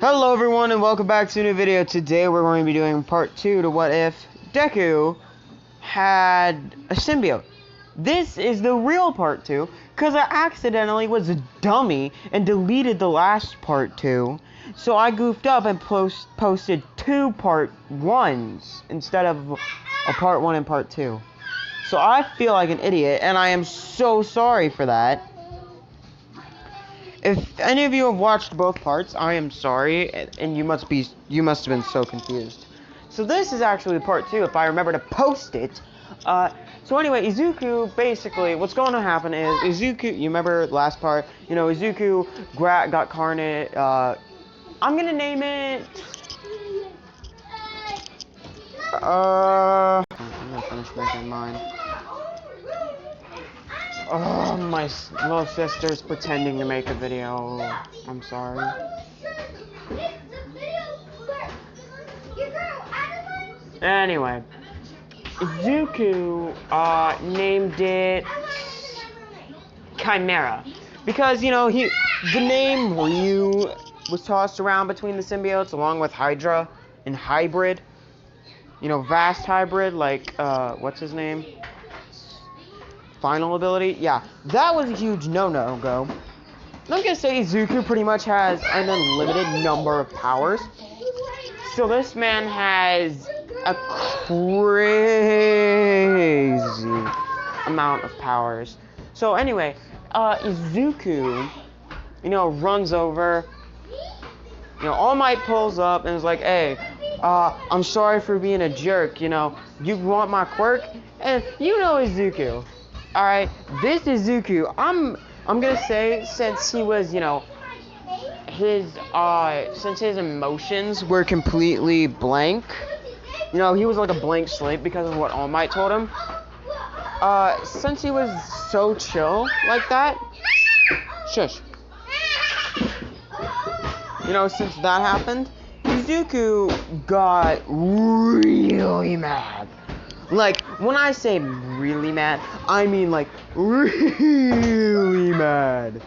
Hello everyone and welcome back to a new video. Today we're going to be doing part 2 to what if Deku had a symbiote. This is the real part 2 because I accidentally was a dummy and deleted the last part 2. So I goofed up and posted 2 part 1s instead of a part 1 and part 2. So I feel like an idiot and I am so sorry for that. If any of you have watched both parts, I am sorry, and you must have been so confused. So this is actually part 2, if I remember to post it. So anyway, Izuku, basically, what's going to happen is, Izuku, you remember last part, you know, Izuku got Carnate, I'm gonna name it, I'm gonna finish making mine. Oh, my little sister's pretending to make a video. I'm sorry. Anyway, Zuko named it Chimera because, you know, the name Ryu was tossed around between the symbiotes along with Hydra and Hybrid. You know, Vast Hybrid, like what's his name? Final ability, yeah, that was a huge no-go. I'm gonna say Izuku pretty much has an unlimited number of powers. So this man has a crazy amount of powers. So anyway, Izuku, you know, runs over. You know, All Might pulls up and is like, "Hey, I'm sorry for being a jerk. You know, you want my quirk?" And you know Izuku. Alright, this is Zuko. I'm gonna say, since he was, you know, since his emotions were completely blank, you know, he was like a blank slate because of what All Might told him. Since he was so chill like that, shush. You know, since that happened, Izuku got really mad. Like, when I say really mad, I mean like really mad.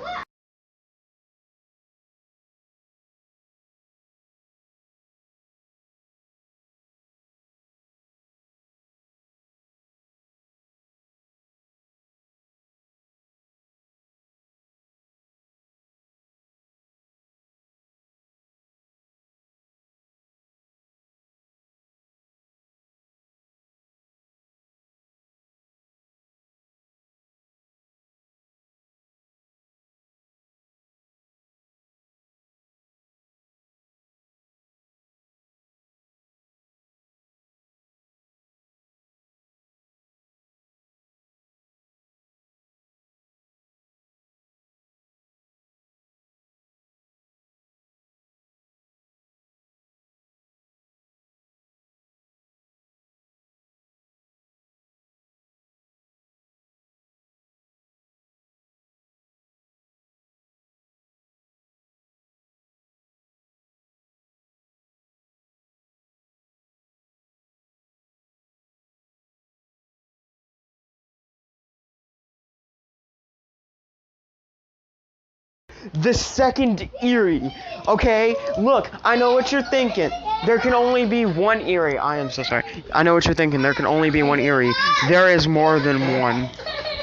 The second Eerie, okay? Look, I know what you're thinking. There can only be one Eerie. I am so sorry. I know what you're thinking. There can only be one Eerie. There is more than one.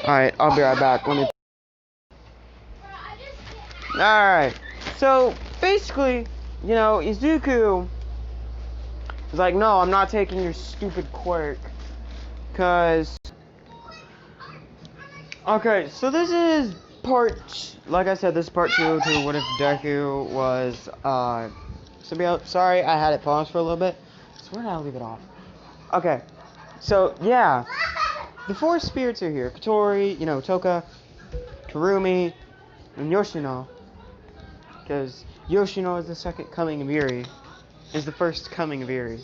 Alright, I'll be right back. Let me... Alright. So, basically, you know, Izuku is like, no, I'm not taking your stupid quirk. Because... Okay, so this is like I said, this is part 2 to what if Deku was, symbiote. Sorry, I had it paused for a little bit. So where did I leave it off? Okay, so, yeah. The 4 spirits are here. Katori, you know, Toka, Kurumi, and Yoshino. Because Yoshino is the second coming of Eri. Is the first coming of Eri.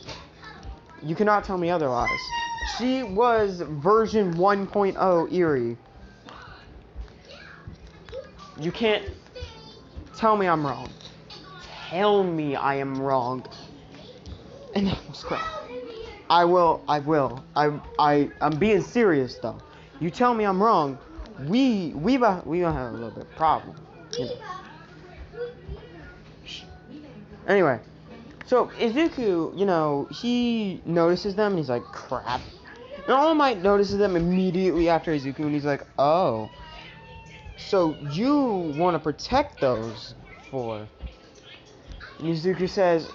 You cannot tell me otherwise. She was version 1.0 Eri. You can't tell me I'm wrong. Tell me I am wrong. And scrap. I'm being serious though. You tell me I'm wrong, we gonna have a little bit of problem. You know. Anyway, so Izuku, you know, he notices them and he's like, crap. And All Might notices them immediately after Izuku and he's like, oh. So you want to protect those four. And Izuku says,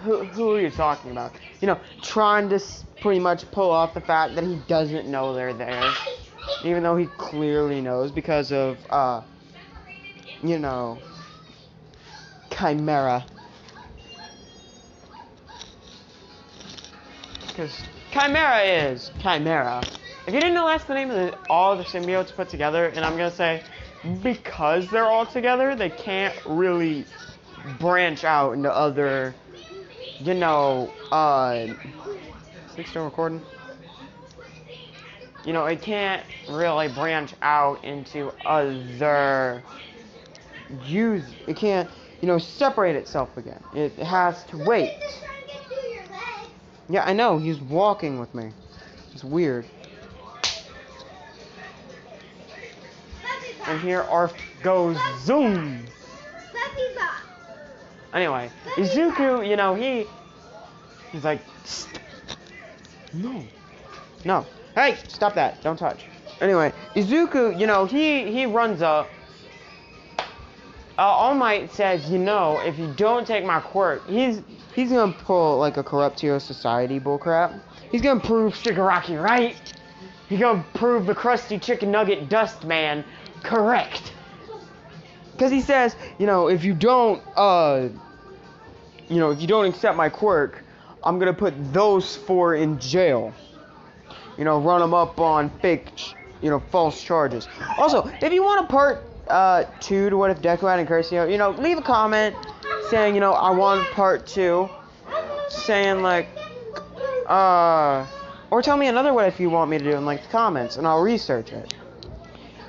who are you talking about? You know, trying to pretty much pull off the fact that he doesn't know they're there. Even though he clearly knows because of, you know, Chimera. Because Chimera is Chimera. If you didn't know, that's the name of all the symbiotes put together. And I'm going to say, because they're all together, they can't really branch out into other, you know, is it still recording? You know, it can't really branch out into other it can't, you know, separate itself again. It has to wait. Yeah, I know, he's walking with me. It's weird. And here Arf goes zoom. Anyway, Izuku, you know, he's like, no, hey, stop that, don't touch. Anyway, Izuku, you know, he runs up. All Might says, you know, if you don't take my quirk, he's gonna pull like a Corruptio Society bullcrap. He's gonna prove Shigaraki right. He's gonna prove the crusty chicken nugget dust man correct. Because he says, you know, if you don't accept my quirk, I'm gonna put those four in jail. You know, run them up on fake, you know, false charges. Also, if you want a part 2 to What If Deku hadn't cursed you, you know, leave a comment saying, you know, I want part 2. Saying like, or tell me another what if you want me to do in like the comments, and I'll research it.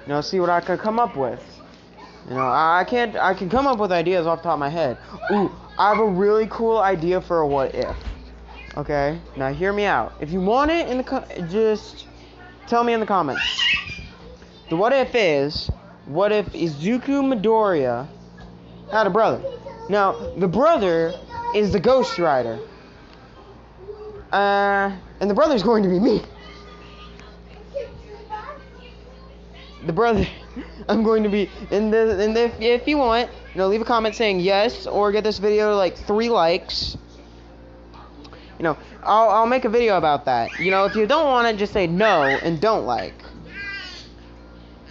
You know, see what I can come up with. You know, I can come up with ideas off the top of my head. Ooh, I have a really cool idea for a what if. Okay, now hear me out. If you want it in the just tell me in the comments. The what if is, what if Izuku Midoriya had a brother? Now, the brother is the Ghost Rider. And the brother's going to be me. The brother, I'm going to be, and if you want, you know, leave a comment saying yes, or get this video to like 3 likes. You know, I'll make a video about that. You know, if you don't want it, just say no and don't like.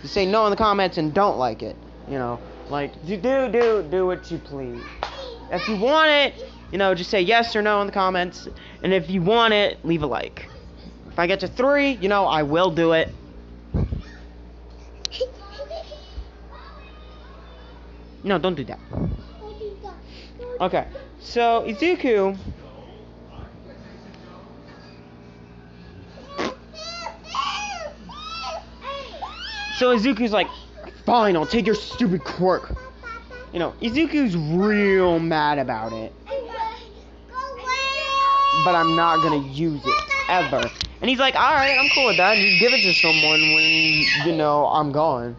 Just say no in the comments and don't like it. You know, like, do what you please. If you want it, you know, just say yes or no in the comments. And if you want it, leave a like. If I get to 3, you know, I will do it. No, don't do that. Okay, so Izuku. So Izuku's like, fine, I'll take your stupid quirk. You know, Izuku's real mad about it. But I'm not gonna use it, ever. And he's like, alright, I'm cool with that. Just give it to someone when, you know, I'm gone.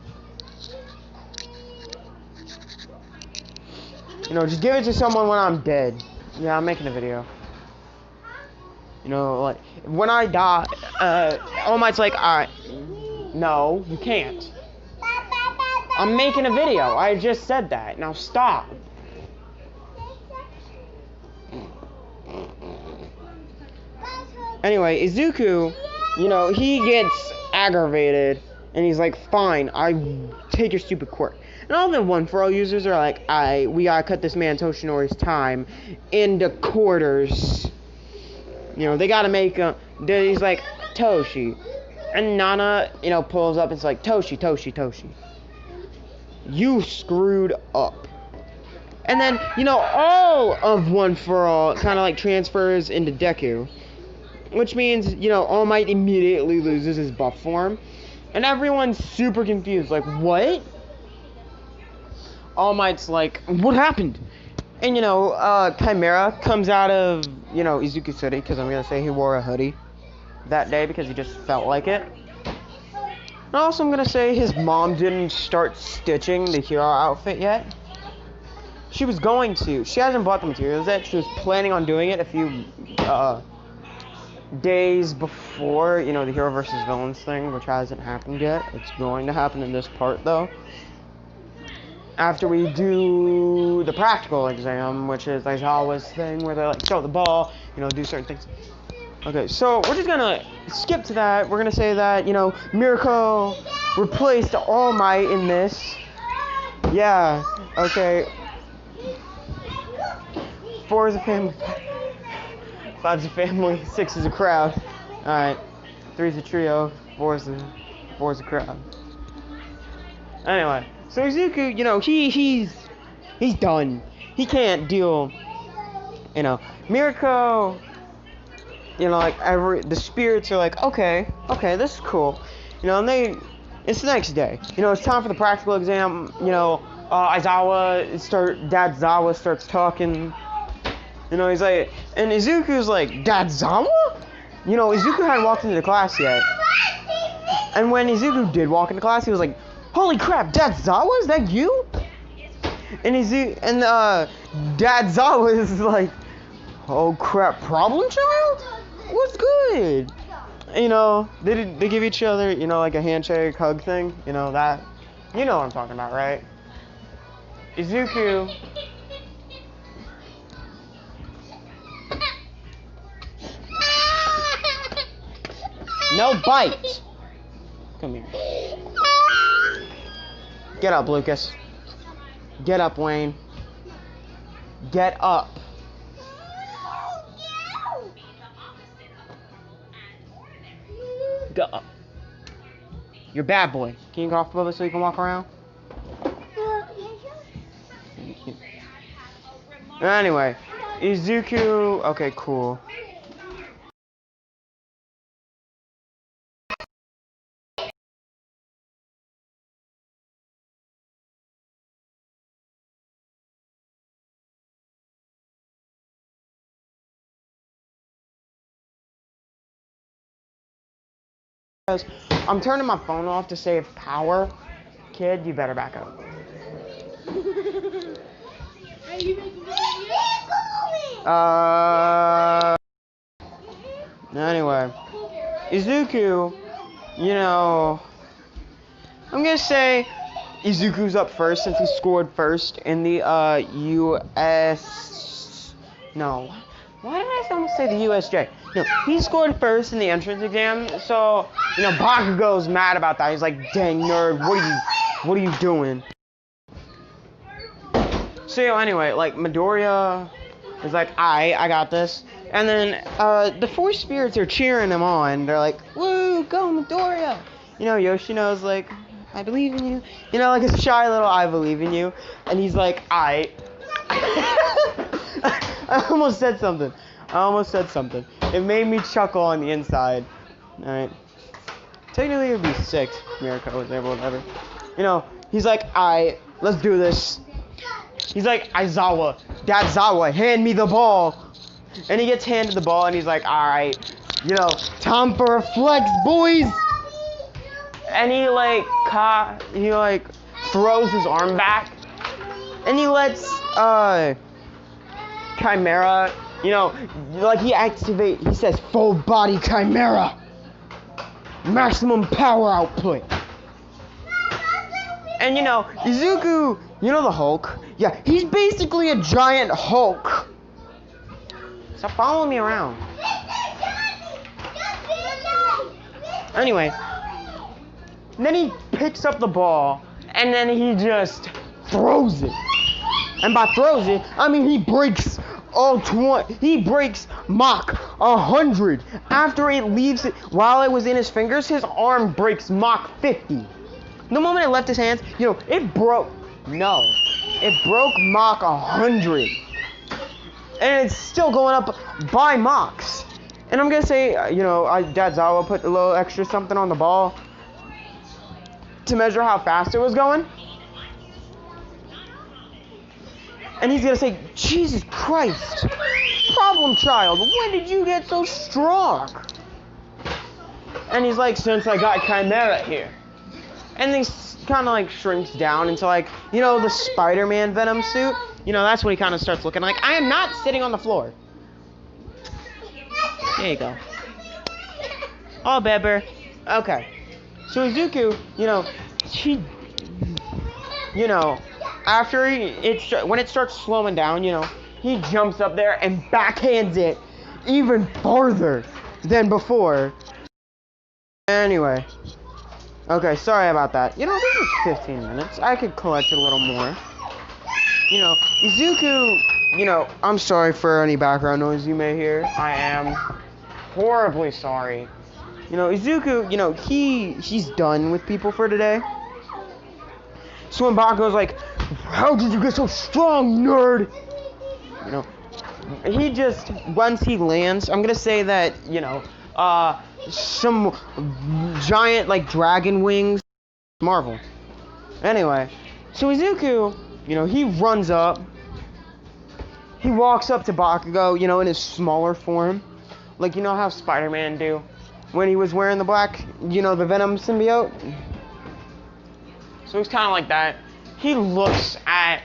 You know, just give it to someone when I'm dead. Yeah, I'm making a video. You know, like, when I die, All Might's like, alright, no, you can't. I'm making a video. I just said that. Now stop. Anyway, Izuku, you know, he gets aggravated, and he's like, fine, I take your stupid quirk. And all the One For All users are like, we gotta cut this man Toshinori's time into quarters. You know, they gotta make he's like, Toshi. And Nana, you know, pulls up and it's like, Toshi. You screwed up. And then, you know, all of One For All kind of like transfers into Deku. Which means, you know, All Might immediately loses his buff form. And everyone's super confused. Like, what? All Might's like, what happened? And, you know, Chimera comes out of, you know, Izuku's hoodie. Because I'm going to say he wore a hoodie that day because he just felt like it. And also I'm going to say his mom didn't start stitching the hero outfit yet. she was going to. She hasn't bought the materials yet. She was planning on doing it a few days before, you know, the hero versus villains thing, which hasn't happened yet. It's going to happen in this part, though. After we do the practical exam, which is Aizawa's thing, where they like show the ball, you know, do certain things. Okay, so we're just gonna skip to that. We're gonna say that, you know, Mirko replaced All Might in this. Yeah, okay. 4 is a family, 5 is a family, 6 is a crowd. Alright, 3 is a trio, 4 is a crowd. Anyway, so Izuku, you know, he's done. He can't deal, you know. Mirko, you know, like the spirits are like, okay, this is cool. You know, and it's the next day. You know, it's time for the practical exam. You know, Dad Zawa starts talking. You know, he's like, and Izuku's like, Dad Zawa? You know, Izuku hadn't walked into the class yet. And when Izuku did walk into class, he was like, holy crap, Dad Zawa, is that you? And Dad Zawa is like, oh crap, problem child? What's good? You know, they give each other, you know, like a handshake, hug thing. You know, that. You know what I'm talking about, right? Izuku. No bite. Come here. Get up, Lucas. Get up, Wayne. Get up. Go up. You're a bad boy. Can you get off above it so you can walk around? Anyway, Izuku. Okay, cool. I'm turning my phone off to save power. Kid, you better back up. Anyway, Izuku, you know, I'm gonna say Izuku's up first since he scored first in the US. No, why did I almost say the USJ? No, he scored first in the entrance exam, so, you know, Bakugo's mad about that. He's like, dang nerd, what are you doing? So anyway, like, Midoriya is like, I got this. And then, the 4 spirits are cheering him on. They're like, woo, go Midoriya! You know, Yoshino's like, I believe in you. You know, like a shy little I believe in you. And he's like, I almost said something. It made me chuckle on the inside. Alright. Technically it would be 6 if Mirko was able to ever. You know, he's like, let's do this. He's like, Aizawa, Dad Zawa, hand me the ball. And he gets handed the ball and he's like, alright, you know, time for a flex, boys. And he throws his arm back. And he lets, Chimera, you know, like he says full body Chimera. Maximum power output. And you know, Izuku, you know the Hulk? Yeah, he's basically a giant Hulk. Stop following me around. Anyway, then he picks up the ball, and then he just throws it. And by throws it, I mean he breaks Mach 100. After it leaves it, while it was in his fingers, his arm breaks Mach 50. The moment it left his hands, you know, it broke Mach 100. And it's still going up by Machs. And I'm gonna say, you know, Dad Zawa put a little extra something on the ball to measure how fast it was going. And he's gonna say, Jesus Christ, problem child, when did you get so strong? And he's like, since I got Chimera here. And he kind of like shrinks down into like, you know, the Spider-Man Venom suit. You know, that's when he kind of starts looking like, I am not sitting on the floor. There you go. Oh, Bebber. Okay. So Izuku, you know, after when it starts slowing down, you know, he jumps up there and backhands it even farther than before. Anyway. Okay, sorry about that. You know, this is 15 minutes. I could collect a little more. You know, Izuku, you know, I'm sorry for any background noise you may hear. I am horribly sorry. You know, Izuku, you know, he's done with people for today. So when Bakugo's like, how did you get so strong, nerd? You know, he just, once he lands, I'm gonna say that, you know, some giant, like, dragon wings. Marvel. Anyway, so Izuku, you know, he runs up. He walks up to Bakugo, you know, in his smaller form. Like, you know how Spider-Man do when he was wearing the black, you know, the Venom symbiote? So he's kind of like that. He looks at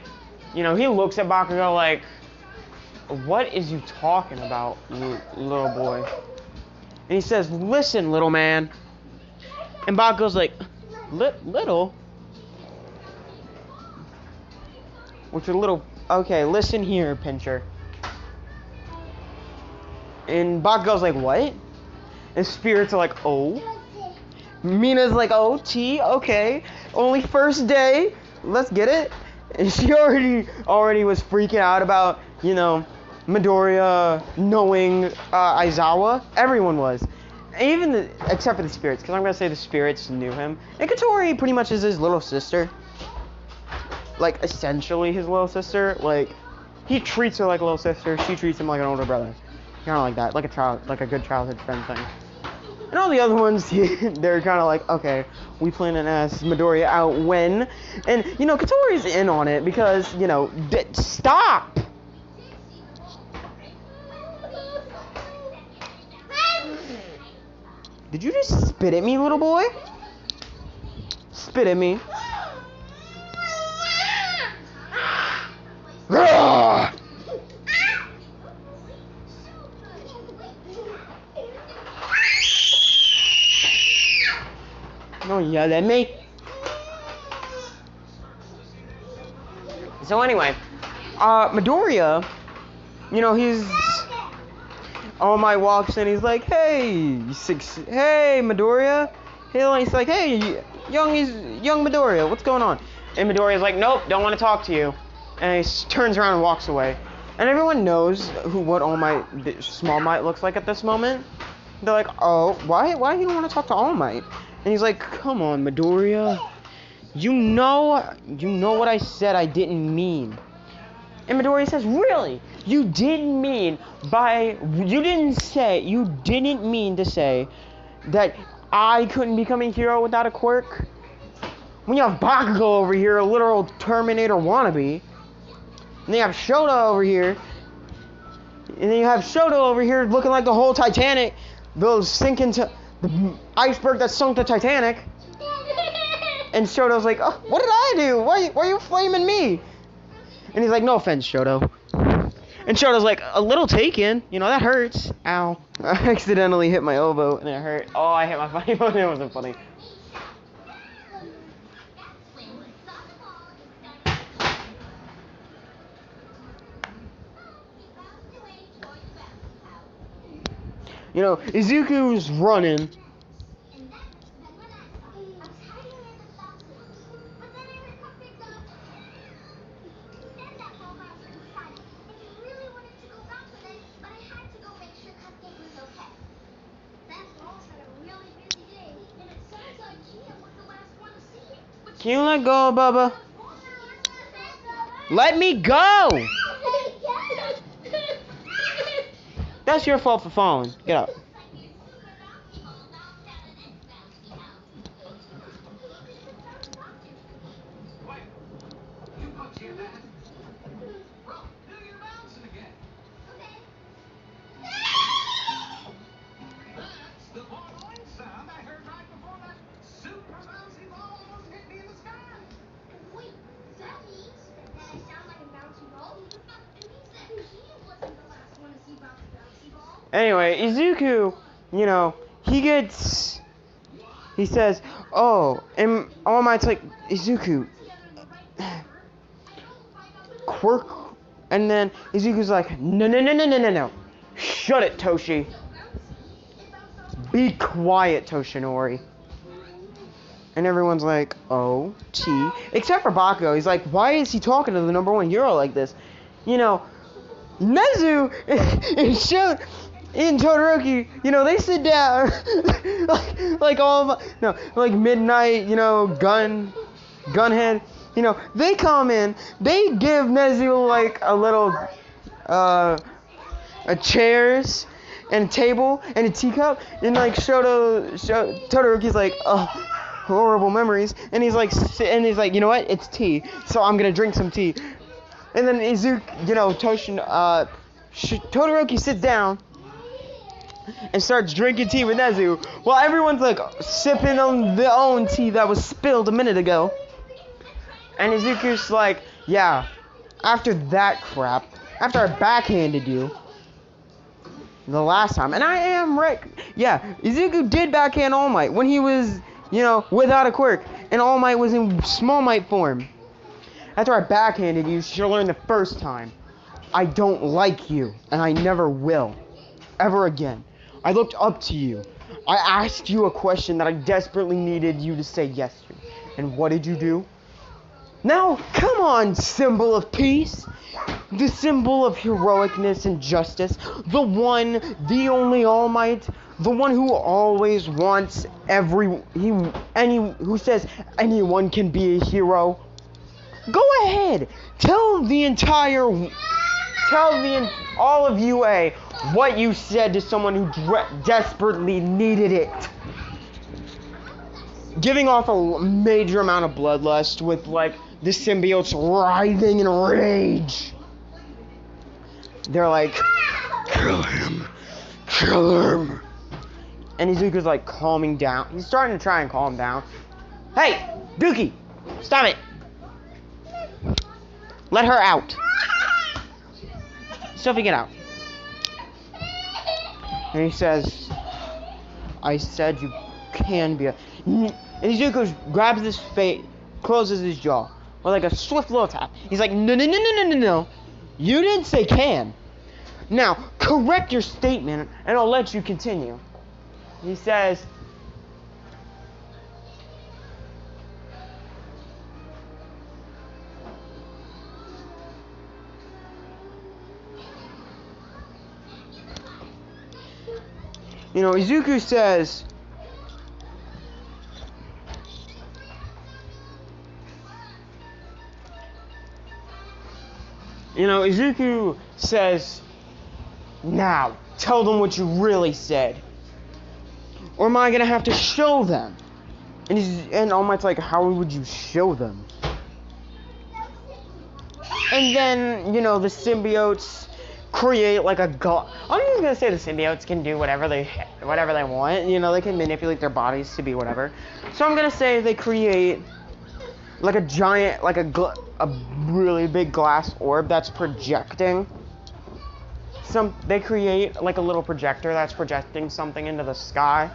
Bakugo like, what is you talking about, little boy? And he says, listen, little man. And Bakugo's like, little? Which are little, okay, listen here, Pincher. And Bakugo's like, what? And Spirits are like, oh. Mina's like, oh, T, okay. Only first day, let's get it. And she already was freaking out about, you know, Midoriya knowing Aizawa. Everyone was. Except for the Spirits, because I'm going to say the Spirits knew him. And Katori pretty much is his little sister. Like, essentially his little sister. Like, he treats her like a little sister. She treats him like an older brother. Kind of like that. Like a good childhood friend thing. And all the other ones, they're kind of like, okay, we plan to ask Midoriya out when. And, you know, Katori's in on it because, you know, stop! Did you just spit at me, little boy? Spit at me. Don't yell at me. So anyway, Midoriya, you know, All Might walks in, he's like, hey Midoriya. He's like, hey, young Midoriya, what's going on? And Midoriya's like, nope, don't want to talk to you. And he turns around and walks away. And everyone knows what Small Might looks like at this moment. They're like, oh, why do you want to talk to All Might? And he's like, come on, Midoriya. You know what I said I didn't mean. And Midoriya says, really? You didn't mean to say that I couldn't become a hero without a quirk? When you have Bakugo over here, a literal Terminator wannabe. And then you have Shoto over here. And then you have Shoto over here looking like the whole Titanic. Those sinking to the iceberg that sunk the Titanic. And Shoto's like, oh, what did I do? Why are you flaming me? And he's like, no offense, Shoto. And Shoto's like, a little taken. You know, that hurts. Ow. I accidentally hit my elbow and it hurt. Oh, I hit my funny bone. It wasn't funny. You know, Izuku's running. Can you let go, Bubba? Let me go! That's your fault for falling. Get up. Anyway, Izuku, you know, he says, oh, and All Might's like, Izuku, quirk, and then Izuku's like, no. Shut it, Toshi. Be quiet, Toshinori. And everyone's like, oh, T. Except for Bakugo. He's like, why is he talking to the #1 hero like this? You know, Nezu and Shun and Todoroki, you know, they sit down like Midnight, you know, Gunhead, you know, they come in, they give Nezu like a little a chairs and a table and a teacup, and like Todoroki's like, oh, horrible memories, and he's like, you know what, it's tea, so I'm gonna drink some tea. And then Izuku, you know, Todoroki sits down and starts drinking tea with Nezu, while everyone's like sipping on their own tea that was spilled a minute ago. And Izuku's like, yeah, after that crap, after I backhanded you the last time, and I am right, yeah, Izuku did backhand All Might when he was, you know, without a quirk, and All Might was in Small Might form. After I backhanded you, you should have learned the first time. I don't like you, and I never will. Ever again. I looked up to you. I asked you a question that I desperately needed you to say yes to. And what did you do? Now, come on, symbol of peace. The symbol of heroicness and justice. The one, the only All Might. The one who always wants who says anyone can be a hero. Go ahead, tell all of UA what you said to someone who desperately needed it. Giving off a major amount of bloodlust with like the symbiotes writhing in rage. They're like, kill him. And Izuku's like calming down. He's starting to try and calm down. Hey, Dookie, stop it. Let her out. Sophie, get out. And he says, I said you can be a... And Izuku grabs his face, closes his jaw, with like a swift little tap. He's like, no. You didn't say can. Now, correct your statement, and I'll let you continue. He says... You know, Izuku says, now, tell them what you really said. Or am I gonna have to show them? And All Might's like, how would you show them? And then, you know, the symbiotes create like a god. I'm just gonna say the symbiotes can do whatever they want. You know, they can manipulate their bodies to be whatever. So I'm gonna say they create like a giant, like a really big glass orb that's projecting. They create like a little projector that's projecting something into the sky.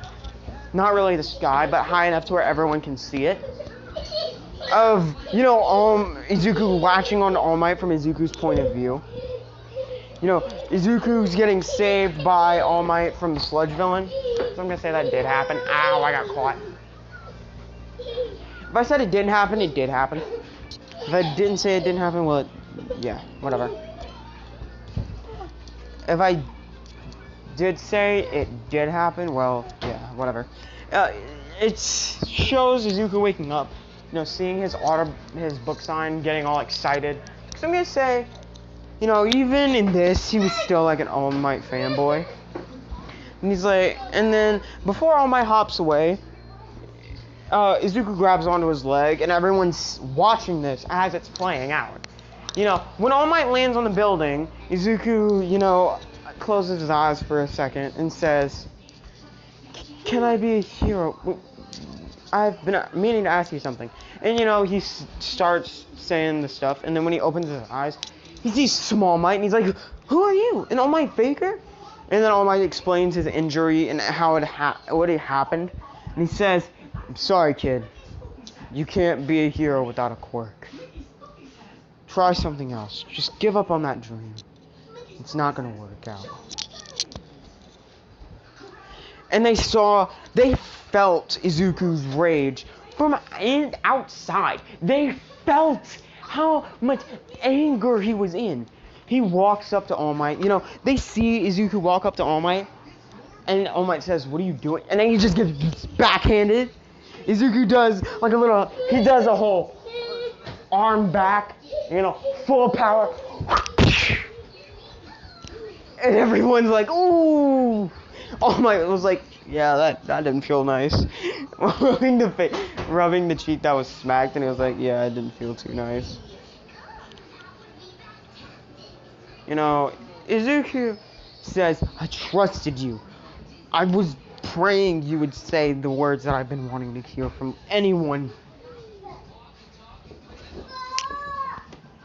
Not really the sky, but high enough to where everyone can see it. Of, you know, Izuku latching on All Might from Izuku's point of view. You know, Izuku's getting saved by All Might from the sludge villain. So I'm gonna say that did happen. Ow, I got caught. If I said it didn't happen, it did happen. If I didn't say it didn't happen, well, yeah, whatever. If I did say it did happen, well, yeah, whatever. It shows Izuku waking up, you know, seeing his book sign, getting all excited. So I'm gonna say, you know, even in this, he was still like an All Might fanboy. And he's like, and then before All Might hops away, Izuku grabs onto his leg, and everyone's watching this as it's playing out. You know, when All Might lands on the building, Izuku, you know, closes his eyes for a second and says, can I be a hero? I've been meaning to ask you something. And, you know, he starts saying the stuff, and then when he opens his eyes, he sees Small Might, and he's like, who are you? An All Might Faker? And then All Might explains his injury and how what had happened. And he says, "I'm sorry, kid. You can't be a hero without a quirk. Try something else. Just give up on that dream. It's not gonna work out." And they felt Izuku's rage from outside. They felt how much anger he was in. He walks up to All Might. You know, they see Izuku walk up to All Might, and All Might says, "What are you doing?" And then he just gets backhanded. Izuku does like he does a whole arm back, you know, full power. And everyone's like, "Ooh." All Might was like, "Yeah, that didn't feel nice." rubbing the cheek that was smacked, and he was like, "Yeah, it didn't feel too nice." You know, Izuku says, "I trusted you. I was praying you would say the words that I've been wanting to hear from anyone."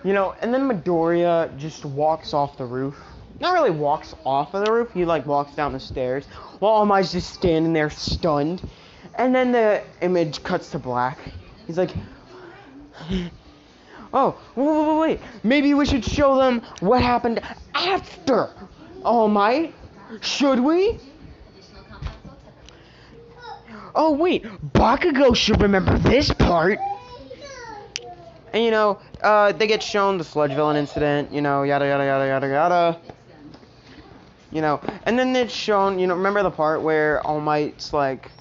You know, and then Midoriya just walks off the roof. Not really walks off of the roof, he like walks down the stairs while All Might's just standing there stunned. And then the image cuts to black. He's like, "Oh, wait, maybe we should show them what happened after All Might. Should we? Oh wait, Bakugo should remember this part." And you know, they get shown the sludge villain incident, you know, yada yada yada yada yada. You know, and then it's shown, you know, remember the part where All Might's like,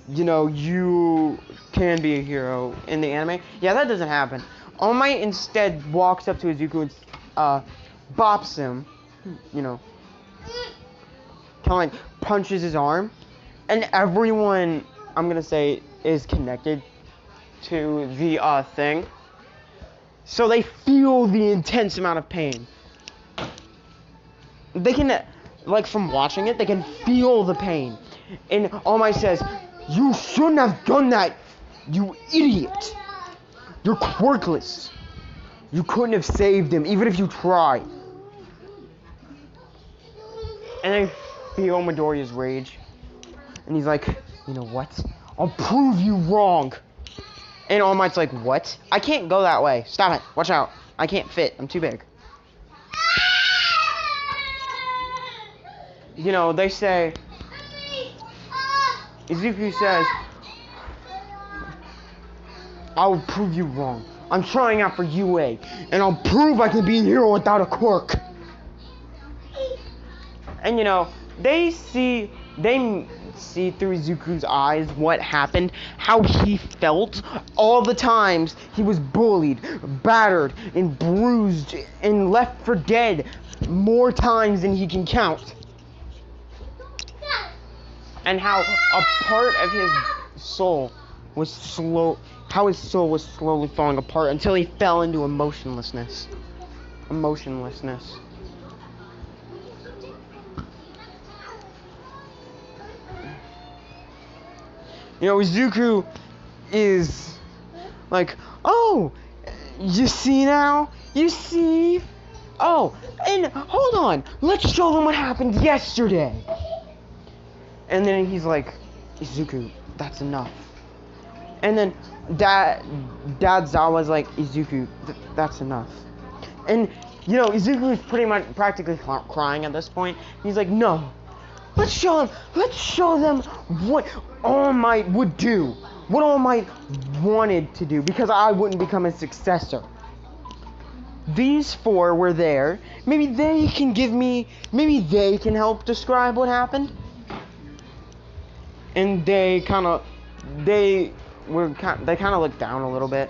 you know, you can be a hero in the anime? Yeah, that doesn't happen. All Might instead walks up to Izuku and bops him, you know, kind of like punches his arm, and everyone, I'm gonna say, is connected to the thing. So they feel the intense amount of pain. They can, like from watching it, they can feel the pain. And All Might says, "You shouldn't have done that, you idiot. You're quirkless. You couldn't have saved him, even if you tried." And they feel Midoriya's rage. And he's like, "You know what? I'll prove you wrong." And All Might's like, "What? I can't go that way. Stop it. Watch out. I can't fit. I'm too big." You know, they say, Izuku says, "I'll prove you wrong. I'm trying out for UA, and I'll prove I can be a hero without a quirk." And you know, they see through Izuku's eyes what happened, how he felt all the times he was bullied, battered, and bruised, and left for dead more times than he can count. And how a part of his soul was slowly falling apart until he fell into emotionlessness. You know, Izuku is like, "Oh, you see now? You see? Oh, and hold on, let's show them what happened yesterday." And then he's like, "Izuku, that's enough." And then Dad Zawa's like, "Izuku, that's enough." And you know, Izuku is practically crying at this point. He's like, "No, let's show them what All Might would do, what All Might wanted to do, because I wouldn't become his successor. These four were there. Maybe they can help describe what happened." And they kind of looked down a little bit.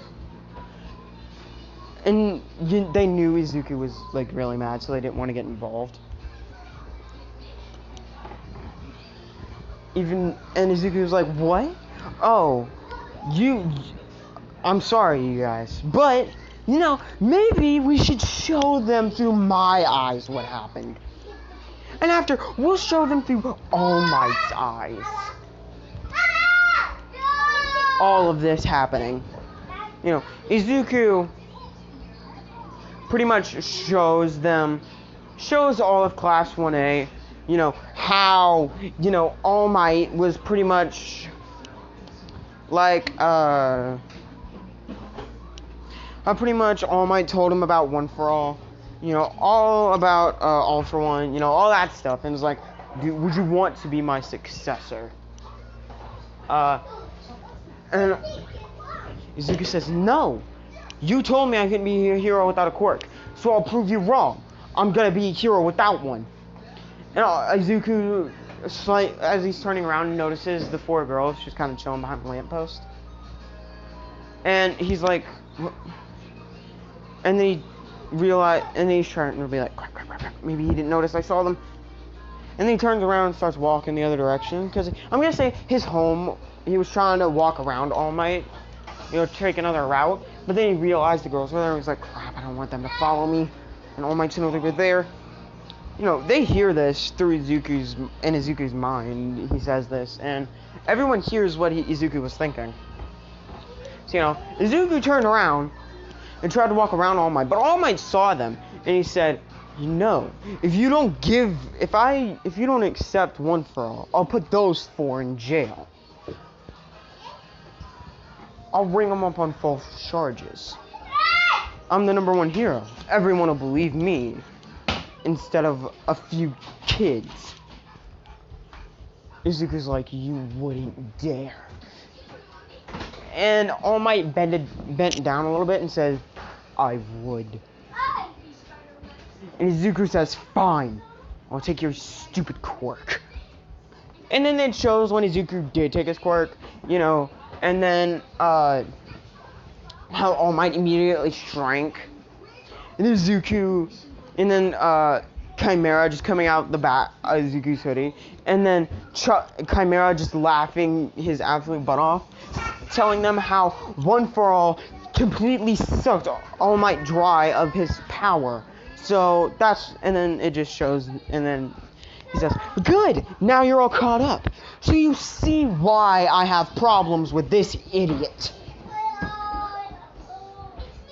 And they knew Izuku was like really mad, so they didn't want to get involved. And Izuku was like, "What? Oh, I'm sorry, you guys, but you know, maybe we should show them through my eyes what happened. And after, we'll show them through All Might's eyes. All of this happening. You know, Izuku pretty much shows all of Class 1A you know, how, you know, All Might was pretty much like, how pretty much All Might told him about One for All, you know, all about All for One, you know, all that stuff, and it's like, would you want to be my successor? And Izuku says, no, you told me I couldn't be a hero without a quirk, so I'll prove you wrong. I'm gonna be a hero without one. And Izuku, as he's turning around, notices the 4 girls just kind of chilling behind the lamppost. And he's like, and then he realized, and then he's trying to be like, crap, crap, crap, crap. Maybe he didn't notice I saw them. And then he turns around and starts walking the other direction, because I'm gonna say his home, he was trying to walk around All Might, you know, take another route, but then he realized the girls were there, and he's like, crap, I don't want them to follow me, and All Might's no longer there. You know, they hear this through Izuku's mind. He says this, and everyone hears what Izuku was thinking. So, you know, Izuku turned around and tried to walk around All Might, but All Might saw them, and he said, you know, if you don't accept One for All, I'll put those 4 in jail. I'll ring them up on false charges. I'm the #1 hero. Everyone will believe me instead of a few kids. Izuku's like, you wouldn't dare. And All Might bent down a little bit and said, I would. And Izuku says, fine, I'll take your stupid quirk. And then it shows when Izuku did take his quirk, you know, and then, how All Might immediately shrank. And Izuku, and then, Chimera just coming out the back of Izuku's hoodie. And then Chimera just laughing his absolute butt off, telling them how One for All completely sucked All Might dry of his power. So and then it just shows, and then he says, good, now you're all caught up. So you see why I have problems with this idiot.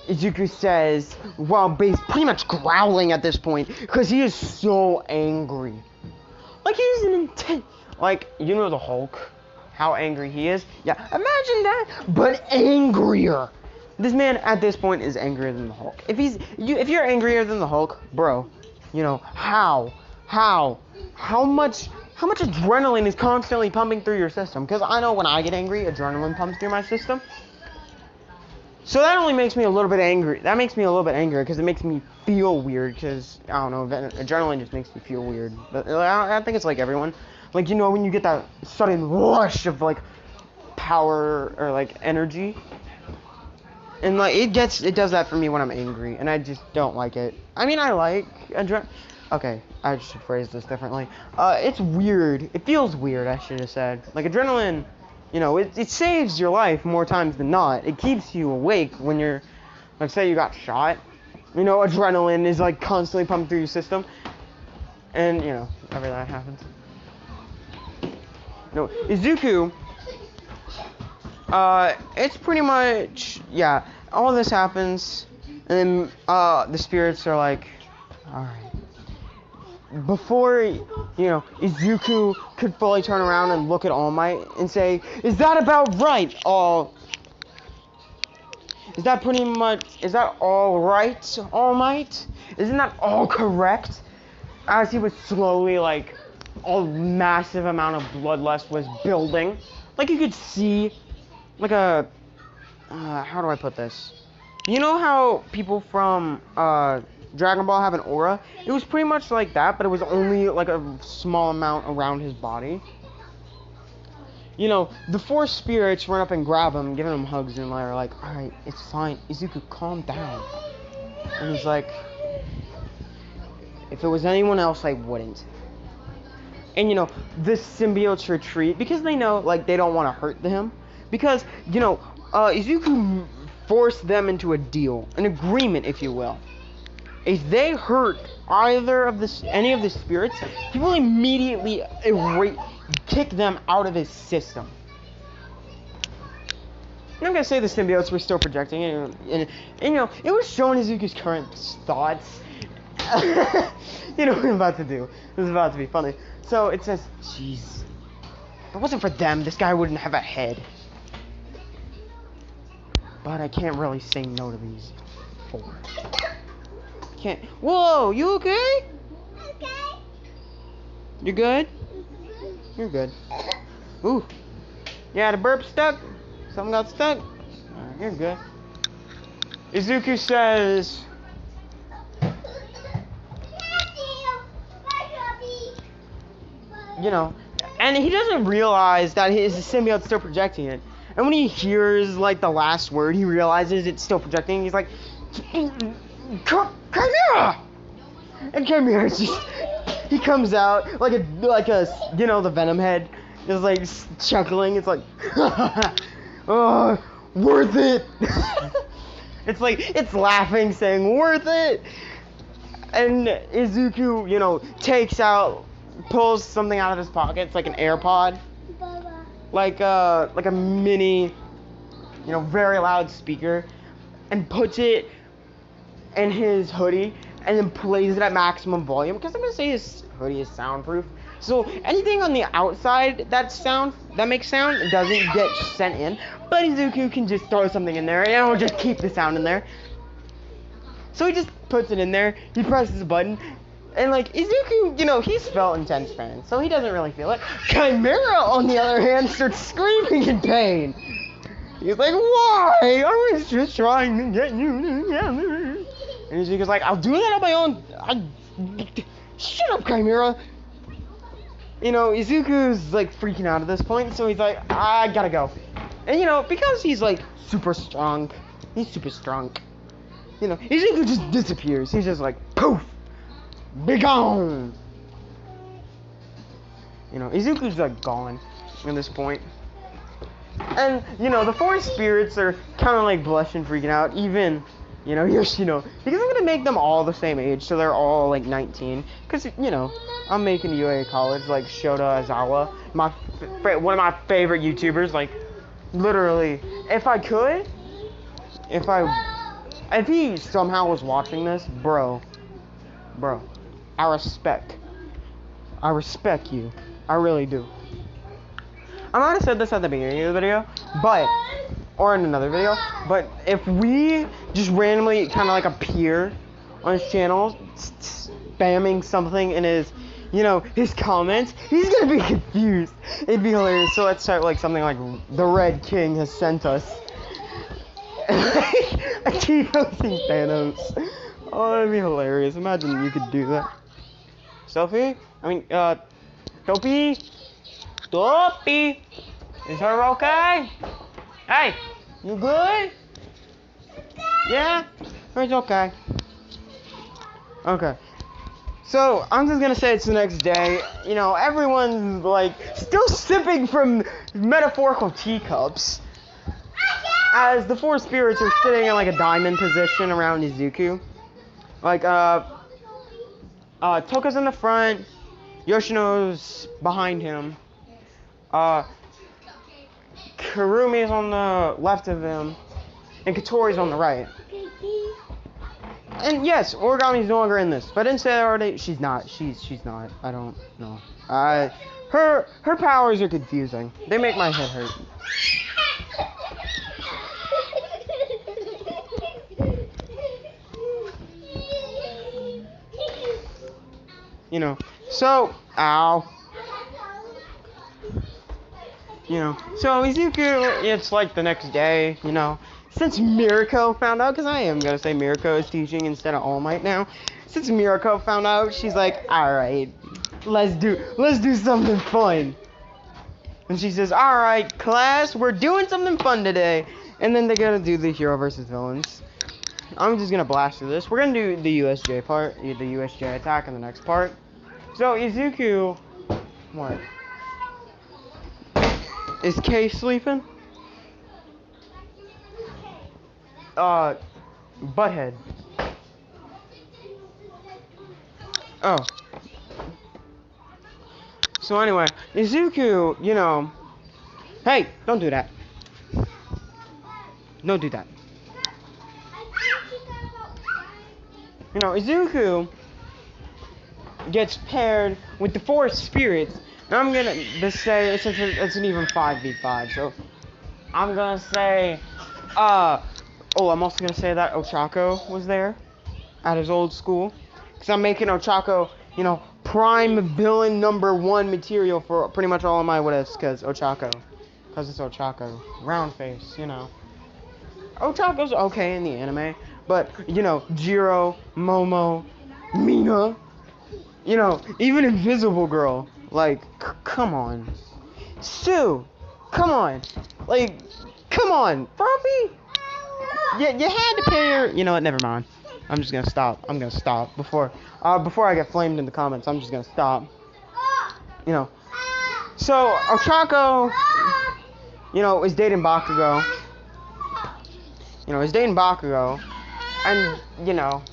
Izuku says, well, he's pretty much growling at this point, because he is so angry. Like, he's an intense, like, you know the Hulk, how angry he is? Yeah, imagine that, but angrier. This man at this point is angrier than the Hulk. If you're angrier than the Hulk, bro, you know, how much adrenaline is constantly pumping through your system? Because I know when I get angry, adrenaline pumps through my system. So that only makes me a little bit angry. That makes me a little bit angry because it makes me feel weird. Because I don't know, adrenaline just makes me feel weird. But I think it's like everyone. Like, you know, when you get that sudden rush of like power or like energy. And like it does that for me when I'm angry, and I just don't like it. I mean, I like adrenaline. Okay, I should phrase this differently. It's weird. It feels weird, I should have said. Like adrenaline, you know, it saves your life more times than not. It keeps you awake when you're, like, say you got shot. You know, adrenaline is like constantly pumping through your system, and you know, whenever that happens. No, Izuku. It's pretty much, yeah, all this happens, and then, the spirits are like, alright. Before, you know, Izuku could fully turn around and look at All Might and say, is that about right, is that all right, All Might? Isn't that all correct? As he was slowly, like, a massive amount of bloodlust was building. Like, you could see, like a, how do I put this? You know how people from, Dragon Ball have an aura? It was pretty much like that, but it was only, like, a small amount around his body. You know, the 4 spirits run up and grab him, giving him hugs, and they're like, alright, it's fine. Izuku, calm down. And he's like, if it was anyone else, I wouldn't. And, you know, the symbiotes retreat, because they know, like, they don't want to hurt him. Because, you know, Izuku forced them into a deal, an agreement, if you will. If they hurt any of the spirits, he will immediately kick them out of his system. And I'm gonna say the symbiotes were still projecting, and you know, it was showing Izuku's current thoughts. You know what I'm about to do. This is about to be funny. So it says, jeez. If it wasn't for them, this guy wouldn't have a head. But I can't really say no to these 4. Can't. Whoa, you okay? Okay. You good? You're good. Ooh. Yeah, the burp stuck. Something got stuck. Alright, you're good. Izuku says, you know, and he doesn't realize that his symbiote's still projecting it. And when he hears like the last word, he realizes it's still projecting. He's like, Chimera! And Chimera's just, he comes out like a, you know, the Venom head is like chuckling. It's like, oh, worth it. It's like, it's laughing, saying, worth it. And Izuku, you know, pulls something out of his pocket. It's like an AirPod. Like a mini, you know, very loud speaker. And puts it in his hoodie. And then plays it at maximum volume. Because I'm going to say his hoodie is soundproof. So anything on the outside that makes sound doesn't get sent in. But Izuku can just throw something in there and it'll just keep the sound in there. So he just puts it in there, he presses a button, and like Izuku, you know, he's felt intense pain, so he doesn't really feel it. Chimera, on the other hand, starts screaming in pain. He's like, why? I was just trying to get you together. And Izuku's like, I'll do that on my own. Shut up, Chimera. You know, Izuku's like freaking out at this point, so he's like, I gotta go. And you know, because he's like super strong, you know, Izuku just disappears. He's just like, poof, be gone. You know, Izuku's like gone at this point. And, you know, the 4 spirits are kind of like blushing, freaking out. Even, you know, Yoshino. Because I'm going to make them all the same age, so they're all like 19. Because, you know, I'm making UA college, like Shota Azawa. One of my favorite YouTubers, like, literally, if I could, if he somehow was watching this, bro, I respect you. I really do. I might have said this at the beginning of the video, or in another video, but if we just randomly kind of like appear on his channel, spamming something in his, you know, his comments, he's gonna be confused. It'd be hilarious. So let's start like something like, the Red King has sent us. I keep posting Thanos. Oh, that'd be hilarious. Imagine you could do that. Sophie? Topi? Topi? Is her okay? Hey, you good? Yeah? It's okay. Okay. So, I'm just gonna say it's the next day. You know, everyone's like still sipping from metaphorical teacups. As the 4 spirits are sitting in like a diamond position around Izuku. Like, Toka's in the front, Yoshino's behind him, Kurumi's on the left of him, and Katori's on the right. And yes, Origami's no longer in this, but in Saturday, she's not. She's not. I don't know. Her powers are confusing. They make my head hurt. You know, so, ow. You know, so Izuku, it's like the next day, you know, since Mirako found out, because I am going to say Mirako is teaching instead of All Might now. Since Mirako found out, she's like, alright, let's do something fun. And she says, alright, class, we're doing something fun today. And then they're going to do the hero versus villains. I'm just going to blast through this. We're going to do the USJ part, the USJ attack in the next part. So, Izuku, what? Is Kay sleeping? Butthead. Oh. So anyway, Izuku, you know, hey, don't do that. Don't do that. You know, Izuku, gets paired with the 4 spirits. And I'm gonna just say it's an even 5v5. So I'm gonna say, oh, I'm also gonna say that Ochako was there at his old school, because I'm making Ochako, you know, prime villain #1 material for pretty much all of my what ifs, because it's Ochako, round face, you know. Ochako's okay in the anime, but you know, Jiro, Momo, Mina, you know, even Invisible Girl, like, come on, Sue, come on, like, come on, Frumpy. You had to pay her. You know what? Never mind. I'm just gonna stop. I'm gonna stop before I get flamed in the comments. I'm just gonna stop. You know. So Ochako, you know, is dating Bakugo. And you know,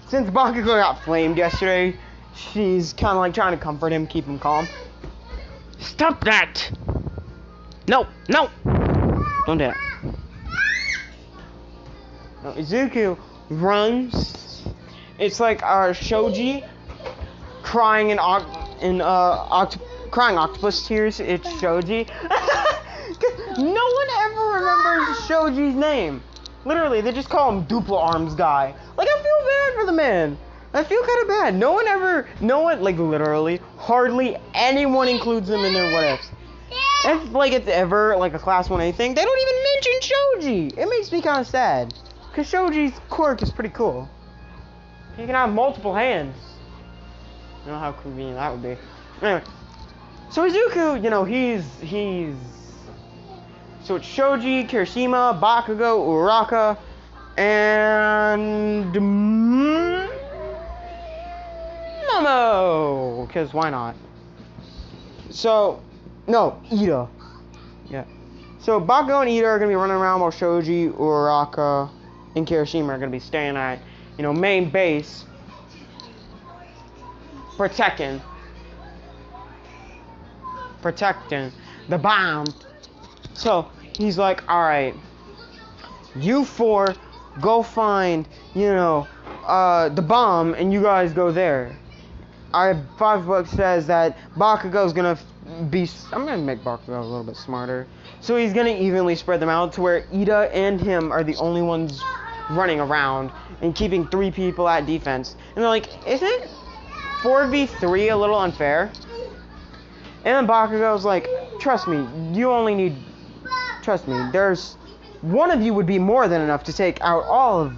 since Bakugo got flamed yesterday, she's kind of like trying to comfort him, keep him calm. Stop that! No, don't do that. No, Izuku runs. It's like Shoji crying crying octopus tears. It's Shoji. No one ever remembers Shoji's name. Literally, they just call him Duplo Arms Guy. Like, I feel bad for the man. I feel kind of bad. No one, like, literally, hardly anyone includes him in their what ifs. If, like, it's ever, like, a Class 1A thing, they don't even mention Shoji. It makes me kind of sad. Because Shoji's quirk is pretty cool. He can have multiple hands. I don't know how convenient that would be. Anyway. So Izuku, you know, he's... So it's Shoji, Kirishima, Bakugo, Uraraka, and... Momo! Because why not? So... No, Ida. Yeah. So Bakugo and Ida are going to be running around while Shoji, Uraraka, and Kirishima are going to be staying at, you know, main base, protecting the bomb. So he's like, all right, you 4 go find, you know, the bomb, and you guys go there. 5 books says that Bakugo's gonna I'm gonna make Bakugo a little bit smarter. So he's gonna evenly spread them out to where Ida and him are the only ones running around and keeping 3 people at defense. And they're like, isn't 4v3 a little unfair? And then Bakugo's like, trust me, there's one of you would be more than enough to take out all of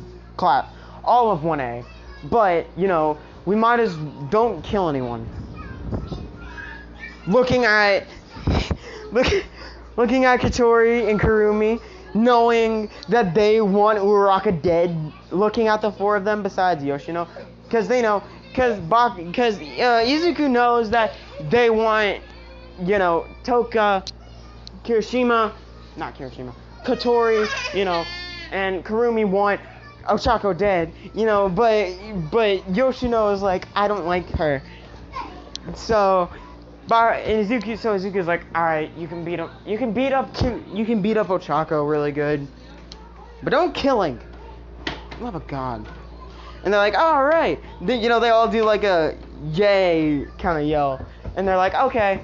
1A. But, you know, we might as don't kill anyone. Looking at Katori and Kurumi, knowing that they want Uraraka dead, looking at the 4 of them besides Yoshino, because Izuku knows that they want, you know, Katori, you know, and Kurumi want Ochako dead, you know, but Yoshino is like, I don't like her. So Izuku's like, all right, you can beat up Ochako really good, but don't kill him. Love of God. And they're like, all right. You know, they all do like a yay kind of yell, and they're like, okay,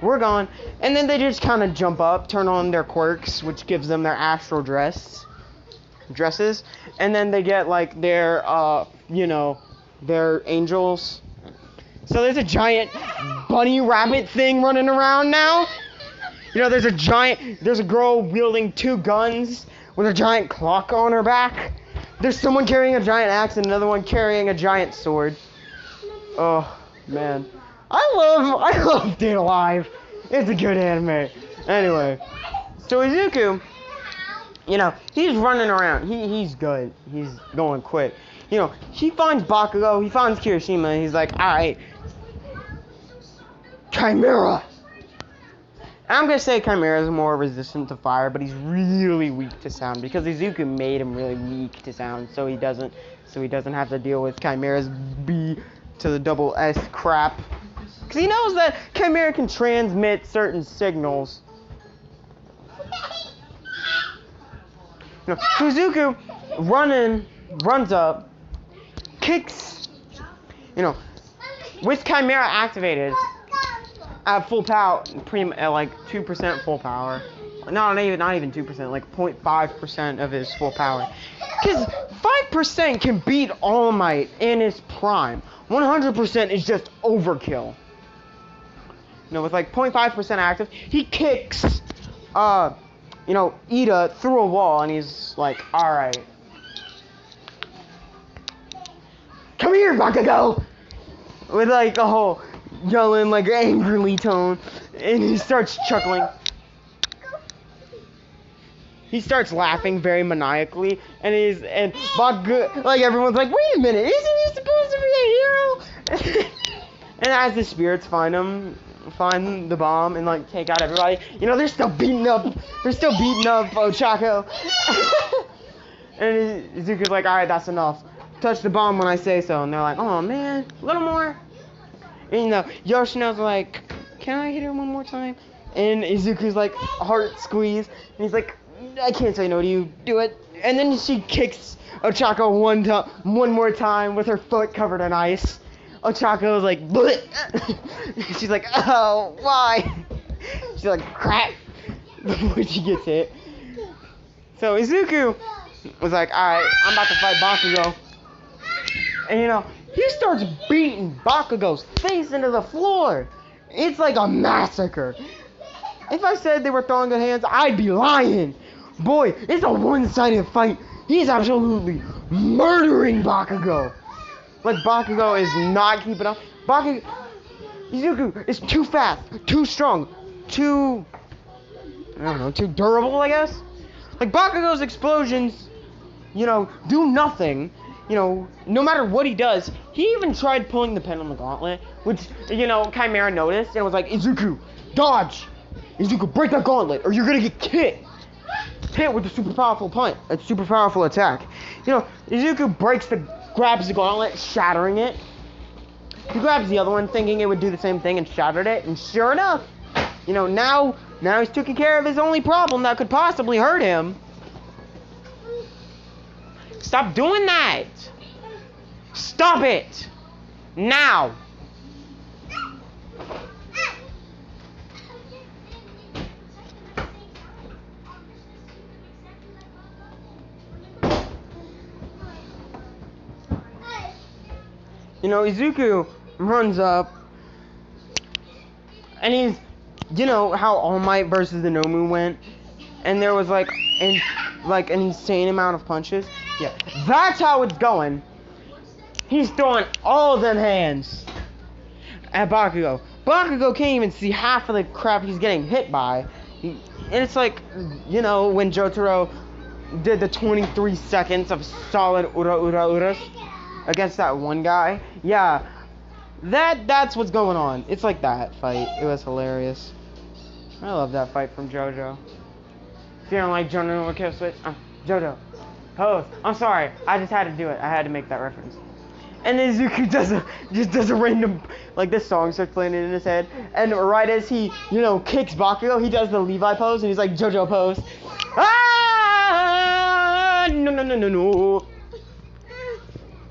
we're gone. And then they just kind of jump up, turn on their quirks, which gives them their astral dresses, and then they get like their you know, their angels. So there's a giant bunny rabbit thing running around now. You know, there's a girl wielding 2 guns with a giant clock on her back. There's someone carrying a giant axe and another one carrying a giant sword. Oh man, I love Dead Alive. It's a good anime. Anyway, so Izuku, you know, he's running around. He's good. He's going quick. You know, he finds Bakugo. He finds Kirishima. And he's like, all right, Chimera. And I'm gonna say Chimera is more resistant to fire, but he's really weak to sound because Izuku made him really weak to sound, so he doesn't have to deal with Chimera's B to the double S crap. Because he knows that Chimera can transmit certain signals. You know, Izuku runs up, kicks, you know, with Chimera activated at full power, at like 2% full power. No, not even 2%, like 0.5% of his full power. Because 5% can beat All Might in his prime. 100% is just overkill. You know, with like 0.5% active, he kicks, you know, Ida through a wall, and he's like, alright. Come here, Bakugo! With like a whole yelling, like angrily tone, and he starts chuckling. He starts laughing very maniacally, and Bakugo, like everyone's like, wait a minute, isn't he supposed to be a hero? And as the spirits find the bomb and like take out everybody, you know, they're still beating up Ochako. And Izuku's like, alright, that's enough. Touch the bomb when I say so. And they're like, oh man, a little more. And you know, Yoshino's like, can I hit her one more time? And Izuku's like, heart squeeze. And he's like, I can't say no to you, do it. And then she kicks Ochako one more time with her foot covered in ice. Ochako's like, bleh. She's like, oh, why? She's like, crap, before she gets hit. So Izuku was like, alright, I'm about to fight Bakugo. And you know, he starts beating Bakugo's face into the floor. It's like a massacre. If I said they were throwing good hands, I'd be lying. Boy, it's a one-sided fight. He's absolutely murdering Bakugo. Like, Bakugo is not keeping up. Izuku is too fast, too strong, too durable, I guess. Like, Bakugo's explosions, you know, do nothing. You know, no matter what he does. He even tried pulling the pin on the gauntlet, which, you know, Chimera noticed and was like, Izuku, dodge! Izuku, break that gauntlet, or you're gonna get hit with a super powerful punch, a super powerful attack. You know, Izuku grabs the gauntlet, shattering it. He grabs the other one, thinking it would do the same thing, and shattered it. And sure enough, you know, now he's taking care of his only problem that could possibly hurt him. Stop doing that! Stop it! Now! You know, Izuku runs up, and he's, you know, how All Might versus the Nomu went, and there was like an insane amount of punches. Yeah, that's how it's going. He's throwing all of them hands at Bakugo. Bakugo can't even see half of the crap he's getting hit by. And it's like, you know, when Jotaro did the 23 seconds of solid uras against that one guy. Yeah, that's what's going on. It's like that fight. It was hilarious. I love that fight from JoJo. If you don't like JoJo kill switch, JoJo, pose. I'm sorry, I just had to do it. I had to make that reference. And then Izuku does a random, like, this song starts playing in his head, and right as he, you know, kicks Bakugo, he does the Levi pose, and he's like, JoJo pose. Ah! No.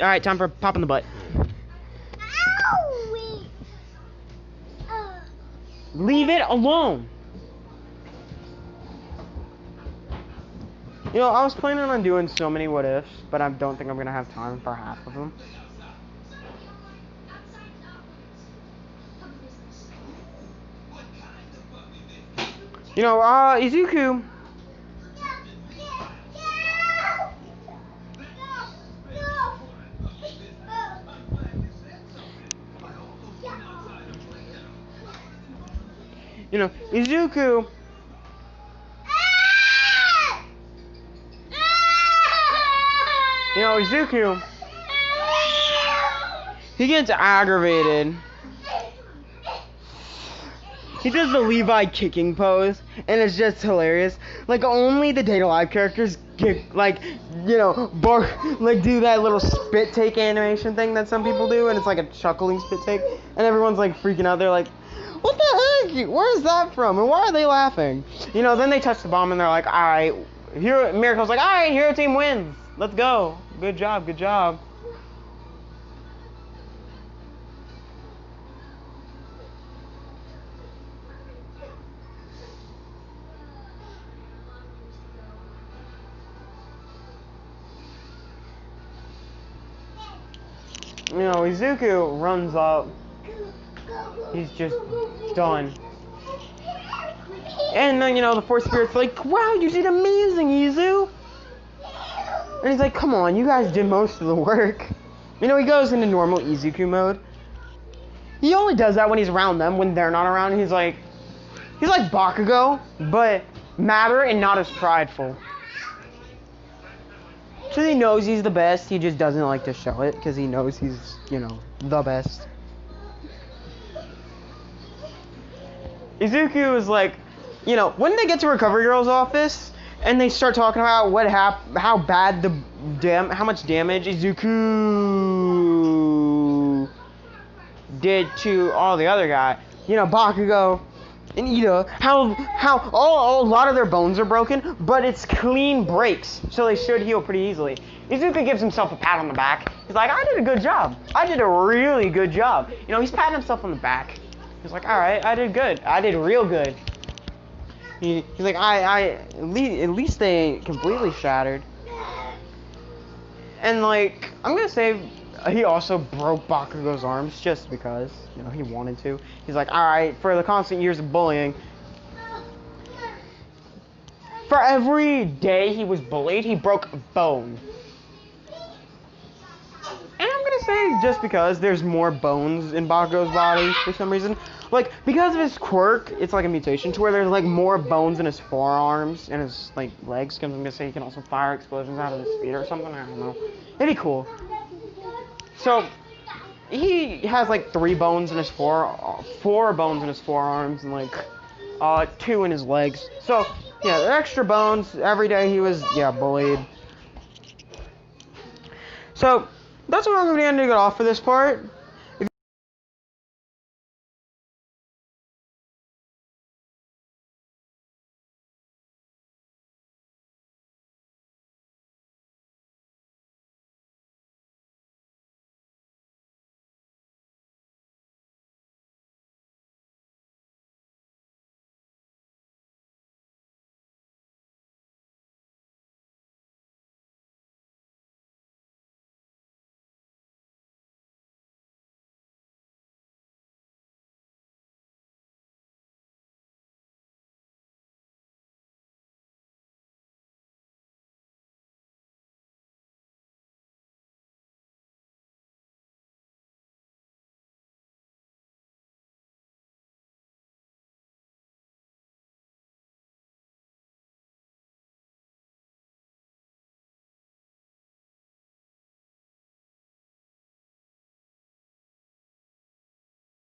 Alright, time for pop in the butt. Leave it alone. You know, I was planning on doing so many what ifs, but I don't think I'm gonna have time for half of them. You know, Izuku. You know, Izuku. You know, Izuku. He gets aggravated. He does the Levi kicking pose, and it's just hilarious. Like, only the Data Live characters get, like, you know, like, do that little spit take animation thing that some people do, and it's like a chuckling spit take, and everyone's, like, freaking out. They're like, what the heck? Where's that from? And why are they laughing? You know, then they touch the bomb, and they're like, alright, Miracle's like, alright, Hero Team wins. Let's go. Good job, good job. you know, Izuku runs up. He's just done. And then, you know, the four spirits like, wow, you did amazing, Izu. And he's like, come on, you guys did most of the work. You know, he goes into normal Izuku mode. He only does that when he's around them. When they're not around, he's like Bakugo, but madder and not as prideful. So he knows he's the best, he just doesn't like to show it, because he knows he's, you know, the best. Izuku is like, you know, when they get to Recovery Girl's office, and they start talking about how much damage Izuku did to all the other guy, you know, Bakugo, and Ida, how a lot of their bones are broken, but it's clean breaks, so they should heal pretty easily. Izuku gives himself a pat on the back. He's like, I did a good job. I did a really good job. You know, he's patting himself on the back. He's like, all right, I did good. I did real good. He's like, at least they ain't completely shattered. And like, I'm gonna say, he also broke Bakugo's arms just because, you know, he wanted to. He's like, alright, for the constant years of bullying, for every day he was bullied, he broke a bone. And I'm gonna say, just because there's more bones in Bakugo's body for some reason. Like, because of his quirk, it's like a mutation to where there's like more bones in his forearms and his like legs. Because I'm gonna say he can also fire explosions out of his feet or something. I don't know. It'd be cool. So he has like 4 bones in his forearms and like 2 in his legs. So yeah, the extra bones. Every day he was bullied. So that's where I'm gonna end it off for this part.